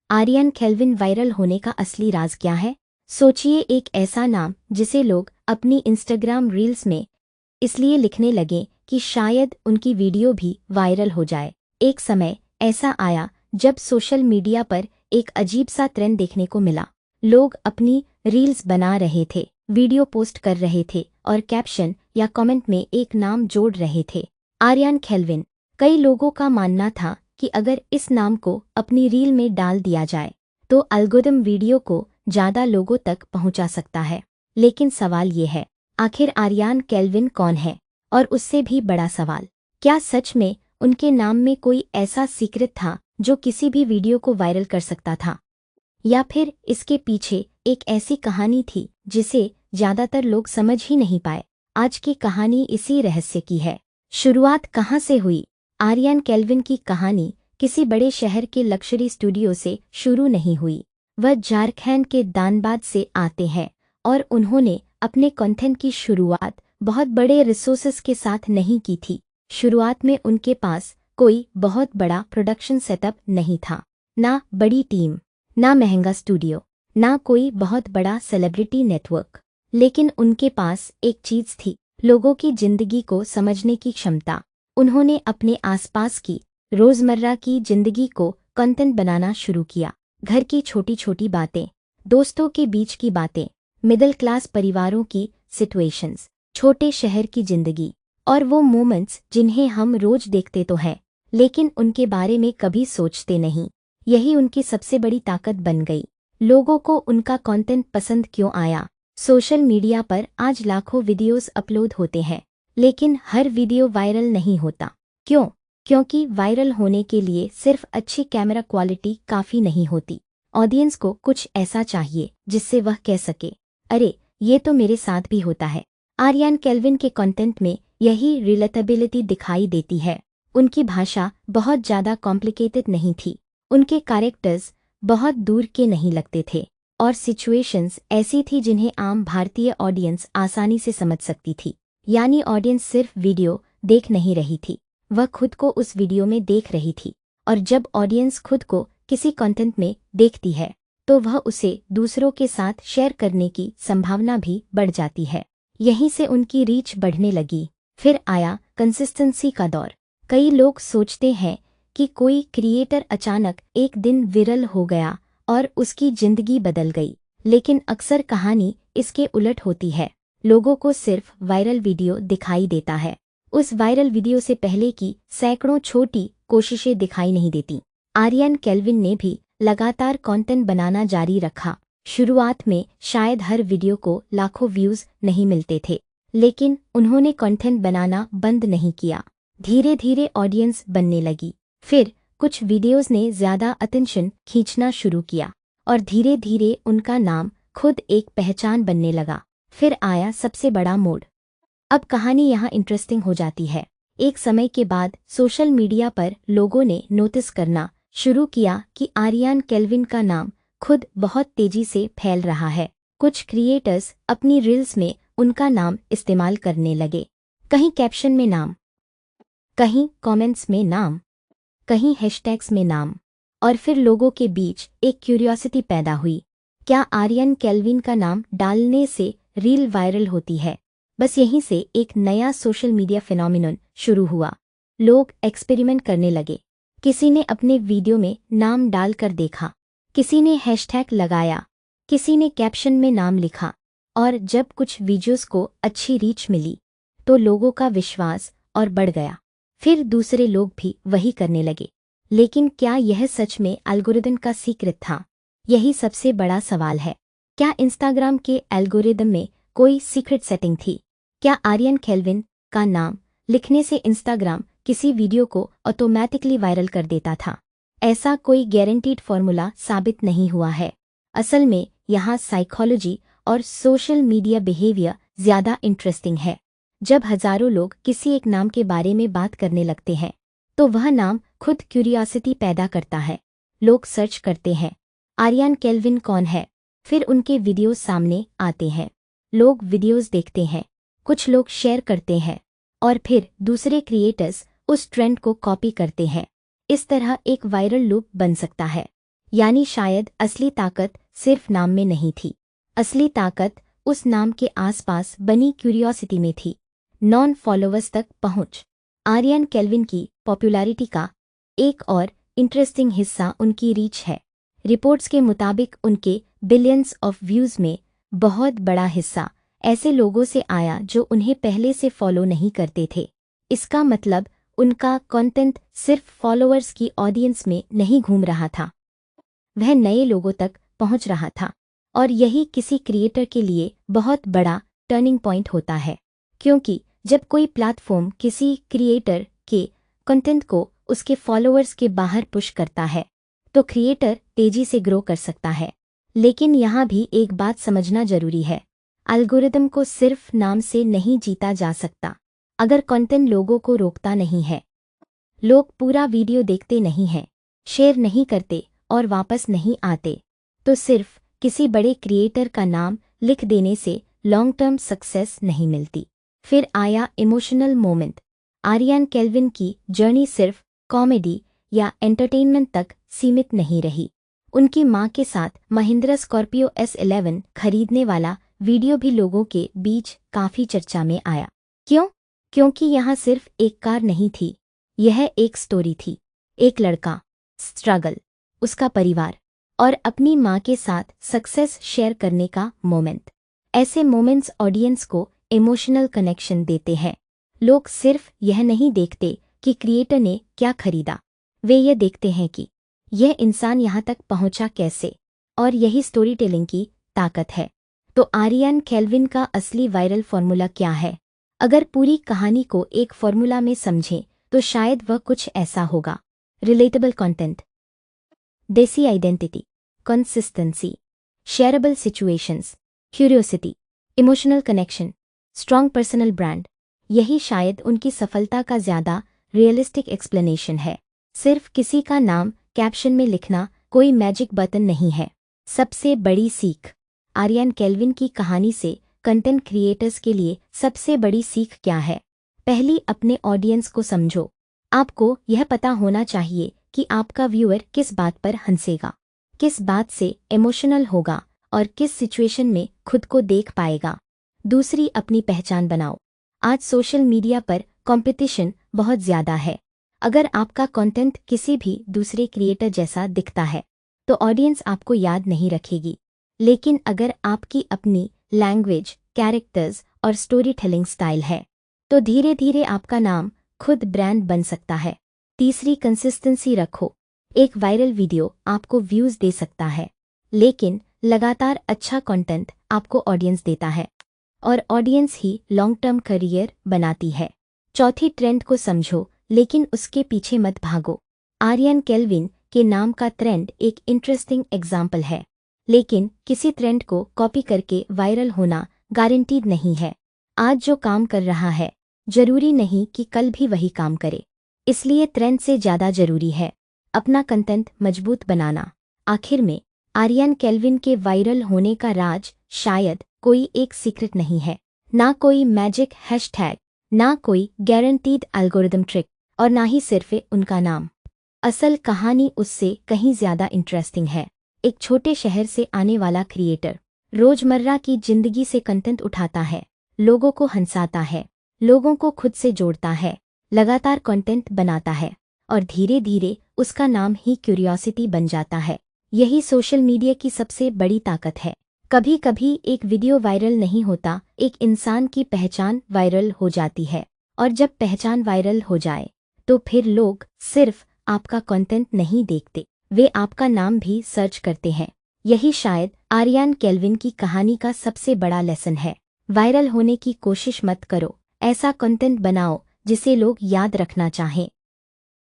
Aryan kelvin viral होने का असली राज क्या है? सोचिए, एक ऐसा नाम जिसे लोग अपनी इंस्टाग्राम रील्स में इसलिए लिखने लगे कि शायद उनकी वीडियो भी वायरल हो जाए। एक समय ऐसा आया जब सोशल मीडिया पर एक अजीब सा ट्रेंड देखने को मिला। लोग अपनी रील्स बना रहे थे, वीडियो पोस्ट कर रहे थे और कैप्शन या कमेंट में एक नाम जोड़ रहे थे, आर्यन केल्विन। कई लोगों का मानना था कि अगर इस नाम को अपनी रील में डाल दिया जाए तो एल्गोरिदम वीडियो को ज़्यादा लोगों तक पहुंचा सकता है। लेकिन सवाल ये है, आखिर आर्यन केल्विन कौन है? और उससे भी बड़ा सवाल, क्या सच में उनके नाम में कोई ऐसा सीक्रेट था जो किसी भी वीडियो को वायरल कर सकता था? या फिर इसके पीछे एक ऐसी कहानी थी जिसे ज़्यादातर लोग समझ ही नहीं पाए? आज की कहानी इसी रहस्य की है। शुरुआत कहाँ से हुई? आर्यन केल्विन की कहानी किसी बड़े शहर के लक्जरी स्टूडियो से शुरू नहीं हुई। वह झारखंड के धनबाद से आते हैं और उन्होंने अपने कंटेंट की शुरुआत बहुत बड़े रिसोर्सेस के साथ नहीं की थी। शुरुआत में उनके पास कोई बहुत बड़ा प्रोडक्शन सेटअप नहीं था, ना बड़ी टीम, ना महंगा स्टूडियो, ना कोई बहुत बड़ा सेलिब्रिटी नेटवर्क। लेकिन उनके पास एक चीज़ थी, लोगों की जिंदगी को समझने की क्षमता। उन्होंने अपने आसपास की रोज़मर्रा की जिंदगी को कंटेंट बनाना शुरू किया। घर की छोटी छोटी बातें, दोस्तों के बीच की बातें, मिडिल क्लास परिवारों की सिचुएशंस, छोटे शहर की जिंदगी और वो मोमेंट्स जिन्हें हम रोज देखते तो हैं लेकिन उनके बारे में कभी सोचते नहीं। यही उनकी सबसे बड़ी ताकत बन गई। लोगों को उनका कंटेंट पसंद क्यों आया? सोशल मीडिया पर आज लाखों वीडियोस अपलोड होते हैं, लेकिन हर वीडियो वायरल नहीं होता। क्यों? क्योंकि वायरल होने के लिए सिर्फ अच्छी कैमरा क्वालिटी काफ़ी नहीं होती। ऑडियंस को कुछ ऐसा चाहिए जिससे वह कह सके, अरे ये तो मेरे साथ भी होता है। आर्यन केल्विन के कंटेंट में यही रिलेटेबिलिटी दिखाई देती है। उनकी भाषा बहुत ज़्यादा कॉम्प्लिकेटेड नहीं थी, उनके कैरेक्टर्स बहुत दूर के नहीं लगते थे और सिचुएशंस ऐसी थी जिन्हें आम भारतीय ऑडियंस आसानी से समझ सकती थी। यानी ऑडियंस सिर्फ वीडियो देख नहीं रही थी, वह खुद को उस वीडियो में देख रही थी। और जब ऑडियंस खुद को किसी कंटेंट में देखती है तो वह उसे दूसरों के साथ शेयर करने की संभावना भी बढ़ जाती है। यहीं से उनकी रीच बढ़ने लगी। फिर आया कंसिस्टेंसी का दौर। कई लोग सोचते हैं कि कोई क्रिएटर अचानक एक दिन वायरल हो गया और उसकी जिंदगी बदल गई, लेकिन अक्सर कहानी इसके उलट होती है। लोगों को सिर्फ वायरल वीडियो दिखाई देता है, उस वायरल वीडियो से पहले की सैकड़ों छोटी कोशिशें दिखाई नहीं देती। आर्यन केल्विन ने भी लगातार कंटेंट बनाना जारी रखा। शुरुआत में शायद हर वीडियो को लाखों व्यूज़ नहीं मिलते थे, लेकिन उन्होंने कंटेंट बनाना बंद नहीं किया। धीरे धीरे ऑडियंस बनने लगी। फिर कुछ वीडियोस ने ज़्यादा अटेंशन खींचना शुरू किया और धीरे धीरे उनका नाम खुद एक पहचान बनने लगा। फिर आया सबसे बड़ा मोड़। अब कहानी यहाँ इंटरेस्टिंग हो जाती है। एक समय के बाद सोशल मीडिया पर लोगों ने नोटिस करना शुरू किया कि आर्यन केल्विन का नाम खुद बहुत तेजी से फैल रहा है। कुछ क्रिएटर्स अपनी रील्स में उनका नाम इस्तेमाल करने लगे, कहीं कैप्शन में नाम, कहीं कमेंट्स में नाम, कहीं हैशटैग्स में नाम। और फिर लोगों के बीच एक क्यूरियोसिटी पैदा हुई, क्या आर्यन केल्विन का नाम डालने से रील वायरल होती है? बस यहीं से एक नया सोशल मीडिया फिनोमिनन शुरू हुआ। लोग एक्सपेरिमेंट करने लगे। किसी ने अपने वीडियो में नाम डालकर देखा, किसी ने हैशटैग लगाया, किसी ने कैप्शन में नाम लिखा। और जब कुछ वीडियोस को अच्छी रीच मिली तो लोगों का विश्वास और बढ़ गया। फिर दूसरे लोग भी वही करने लगे। लेकिन क्या यह सच में एल्गोरिदम का सीक्रेट था? यही सबसे बड़ा सवाल है। क्या इंस्टाग्राम के एल्गोरिदम में कोई सीक्रेट सेटिंग थी? क्या आर्यन केल्विन का नाम लिखने से इंस्टाग्राम किसी वीडियो को ऑटोमेटिकली वायरल कर देता था? ऐसा कोई गारंटीड फॉर्मूला साबित नहीं हुआ है। असल में यहाँ साइकोलॉजी और सोशल मीडिया बिहेवियर ज़्यादा इंटरेस्टिंग है। जब हजारों लोग किसी एक नाम के बारे में बात करने लगते हैं तो वह नाम खुद क्यूरियोसिटी पैदा करता है। लोग सर्च करते हैं, आर्यन केल्विन कौन है? फिर उनके वीडियोस सामने आते हैं। लोग वीडियोस देखते हैं, कुछ लोग शेयर करते हैं और फिर दूसरे क्रिएटर्स उस ट्रेंड को कॉपी करते हैं। इस तरह एक वायरल लूप बन सकता है। यानी शायद असली ताकत सिर्फ नाम में नहीं थी। असली ताकत उस नाम के आसपास बनी क्यूरियोसिटी में थी। नॉन फॉलोवर्स तक पहुंच। आर्यन केल्विन की पॉपुलैरिटी का एक और इंटरेस्टिंग हिस्सा उनकी रीच है। रिपोर्ट्स के मुताबिक उनके बिलियंस ऑफ व्यूज़ में बहुत बड़ा हिस्सा ऐसे लोगों से आया जो उन्हें पहले से फॉलो नहीं करते थे। इसका मतलब उनका कंटेंट सिर्फ फॉलोअर्स की ऑडियंस में नहीं घूम रहा था, वह नए लोगों तक पहुंच रहा था। और यही किसी क्रिएटर के लिए बहुत बड़ा टर्निंग पॉइंट होता है, क्योंकि जब कोई प्लेटफॉर्म किसी क्रिएटर के कंटेंट को उसके फॉलोअर्स के बाहर पुश करता है तो क्रिएटर तेजी से ग्रो कर सकता है। लेकिन यहाँ भी एक बात समझना जरूरी है, एल्गोरिदम को सिर्फ नाम से नहीं जीता जा सकता। अगर कंटेंट लोगों को रोकता नहीं है, लोग पूरा वीडियो देखते नहीं हैं, शेयर नहीं करते और वापस नहीं आते, तो सिर्फ किसी बड़े क्रिएटर का नाम लिख देने से लॉन्ग टर्म सक्सेस नहीं मिलती। फिर आया इमोशनल मोमेंट। आर्यन केल्विन की जर्नी सिर्फ कॉमेडी या एंटरटेनमेंट तक सीमित नहीं रही। उनकी मां के साथ महिंद्रा स्कॉर्पियो S11 खरीदने वाला वीडियो भी लोगों के बीच काफी चर्चा में आया। क्यों? क्योंकि यहाँ सिर्फ एक कार नहीं थी, यह एक स्टोरी थी। एक लड़का, स्ट्रगल, उसका परिवार और अपनी मां के साथ सक्सेस शेयर करने का मोमेंट। ऐसे मोमेंट्स ऑडियंस को इमोशनल कनेक्शन देते हैं। लोग सिर्फ यह नहीं देखते कि क्रिएटर ने क्या खरीदा, वे ये देखते हैं कि यह इंसान यहाँ तक पहुंचा कैसे, और यही स्टोरी टेलिंग की ताकत है। तो आर्यन केल्विन का असली वायरल फॉर्मूला क्या है? अगर पूरी कहानी को एक फॉर्मूला में समझें तो शायद वह कुछ ऐसा होगा। रिलेटेबल कंटेंट, देसी identity, consistency, shareable situations, curiosity, emotional connection, strong personal brand. यही शायद उनकी सफलता का ज़्यादा रियलिस्टिक एक्सप्लेनेशन है। सिर्फ किसी का नाम कैप्शन में लिखना कोई मैजिक बटन नहीं है। सबसे बड़ी सीख, आर्यन केल्विन की कहानी से कंटेंट क्रिएटर्स के लिए सबसे बड़ी सीख क्या है? पहली, अपने ऑडियंस को समझो। आपको यह पता होना चाहिए कि आपका व्यूअर किस बात पर हंसेगा, किस बात से इमोशनल होगा और किस सिचुएशन में खुद को देख पाएगा। दूसरी, अपनी पहचान बनाओ। आज सोशल मीडिया पर कंपटीशन बहुत ज़्यादा है। अगर आपका कंटेंट किसी भी दूसरे क्रिएटर जैसा दिखता है तो ऑडियंस आपको याद नहीं रखेगी। लेकिन अगर आपकी अपनी लैंग्वेज, कैरेक्टर्स और स्टोरी टेलिंग स्टाइल है तो धीरे धीरे आपका नाम खुद ब्रांड बन सकता है। तीसरी, कंसिस्टेंसी रखो। एक वायरल वीडियो आपको व्यूज़ दे सकता है, लेकिन लगातार अच्छा कंटेंट आपको ऑडियंस देता है, और ऑडियंस ही लॉन्ग टर्म करियर बनाती है। चौथी, ट्रेंड को समझो लेकिन उसके पीछे मत भागो। आर्यन केल्विन के नाम का ट्रेंड एक इंटरेस्टिंग एग्जाम्पल है, लेकिन किसी ट्रेंड को कॉपी करके वायरल होना गारंटीड नहीं है। आज जो काम कर रहा है जरूरी नहीं कि कल भी वही काम करे। इसलिए ट्रेंड से ज़्यादा जरूरी है अपना कंटेंट मजबूत बनाना। आखिर में, आर्यन केल्विन के वायरल होने का राज शायद कोई एक सीक्रेट नहीं है, ना कोई मैजिक हैशटैग, ना कोई गारंटीड एल्गोरिदम ट्रिक, और ना ही सिर्फ उनका नाम। असल कहानी उससे कहीं ज़्यादा इंटरेस्टिंग है। एक छोटे शहर से आने वाला क्रिएटर रोजमर्रा की जिंदगी से कंटेंट उठाता है, लोगों को हंसाता है, लोगों को खुद से जोड़ता है, लगातार कंटेंट बनाता है, और धीरे धीरे उसका नाम ही क्यूरियोसिटी बन जाता है। यही सोशल मीडिया की सबसे बड़ी ताकत है। कभी कभी एक वीडियो वायरल नहीं होता, एक इंसान की पहचान वायरल हो जाती है, और जब पहचान वायरल हो जाए तो फिर लोग सिर्फ आपका कंटेंट नहीं देखते, वे आपका नाम भी सर्च करते हैं। यही शायद आर्यन केल्विन की कहानी का सबसे बड़ा लेसन है। वायरल होने की कोशिश मत करो, ऐसा कंटेंट बनाओ जिसे लोग याद रखना चाहें।